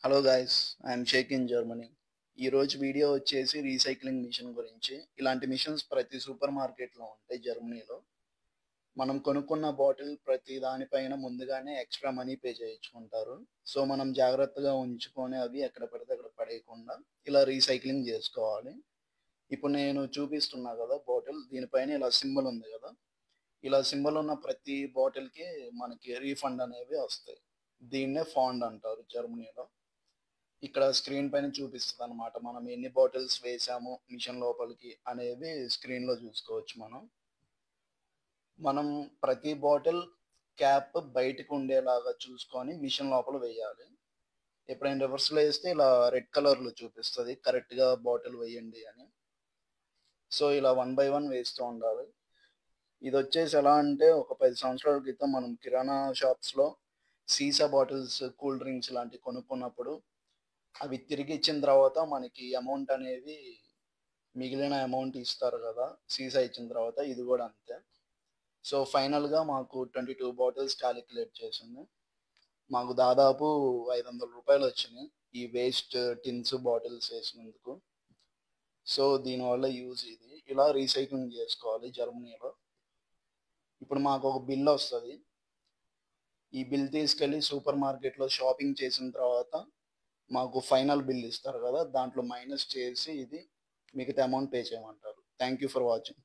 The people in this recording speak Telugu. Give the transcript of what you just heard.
Hello guys, I'm Sheikh in Germany. ఈరోజు వీడియో వచ్చేసి రీసైక్లింగ్ మిషన్ గురించి. ఇలాంటి మిషన్స్ ప్రతి సూపర్ మార్కెట్లో ఉంటాయి జర్మనీలో. మనం కొనుక్కున్న బాటిల్ ప్రతి దానిపైన ముందుగానే ఎక్స్ట్రా మనీ పే చేయించుకుంటారు. సో మనం జాగ్రత్తగా ఉంచుకొని అవి ఎక్కడ పడితే అక్కడ పడేయకుండా ఇలా రీసైక్లింగ్ చేసుకోవాలి. ఇప్పుడు నేను చూపిస్తున్నా కదా బాటిల్, దీనిపైన ఇలా సింబల్ ఉంది కదా. ఇలా సింబల్ ఉన్న ప్రతి బాటిల్కి మనకి రీఫండ్ అనేవి వస్తాయి. దీన్నే ఫాండ్ అంటారు జర్మనీలో. ఇక్కడ స్క్రీన్ పైన చూపిస్తుంది అనమాట, మనం ఎన్ని బాటిల్స్ వేసాము మిషన్ లోపలికి అనేవి స్క్రీన్ లో చూసుకోవచ్చు. మనం ప్రతి బాటిల్ క్యాప్ బయటకు ఉండేలాగా చూసుకొని మిషన్ లోపల వేయాలి. ఎప్పుడైనా రివర్స్ లో వేస్తే ఇలా రెడ్ కలర్ లో చూపిస్తుంది కరెక్ట్ గా బాటిల్ వేయండి అని. సో ఇలా 1 బై 1 వేస్తూ ఉండాలి. ఇది వచ్చేసి ఎలా అంటే, ఒక 10 సంవత్సరాల క్రితం మనం కిరాణా షాప్స్ లో సీసా బాటిల్స్, కూల్ డ్రింక్స్ లాంటివి కొనుక్కున్నప్పుడు అవి తిరిగి ఇచ్చిన తర్వాత మనకి అమౌంట్ అనేది, మిగిలిన అమౌంట్ ఇస్తారు కదా సీసా ఇచ్చిన తర్వాత. ఇది కూడా అంతే. సో ఫైనల్గా మాకు 22 బాటిల్స్ క్యాలిక్యులేట్ చేసింది. మాకు దాదాపు 500 రూపాయలు వచ్చినాయి ఈ వేస్ట్ టిన్స్ బాటిల్స్ వేసినందుకు. సో దీనివల్ల యూజ్ ఇది, ఇలా రీసైక్లింగ్ చేసుకోవాలి జర్మనీలో. ఇప్పుడు మాకు ఒక బిల్ వస్తుంది. ఈ బిల్ తీసుకెళ్ళి సూపర్ మార్కెట్లో షాపింగ్ చేసిన తర్వాత మాకు ఫైనల్ బిల్ ఇస్తారు కదా, దాంట్లో మైనస్ చేసి ఇది మిగతా అమౌంట్ పే చేయమంటారు. Thank you for watching.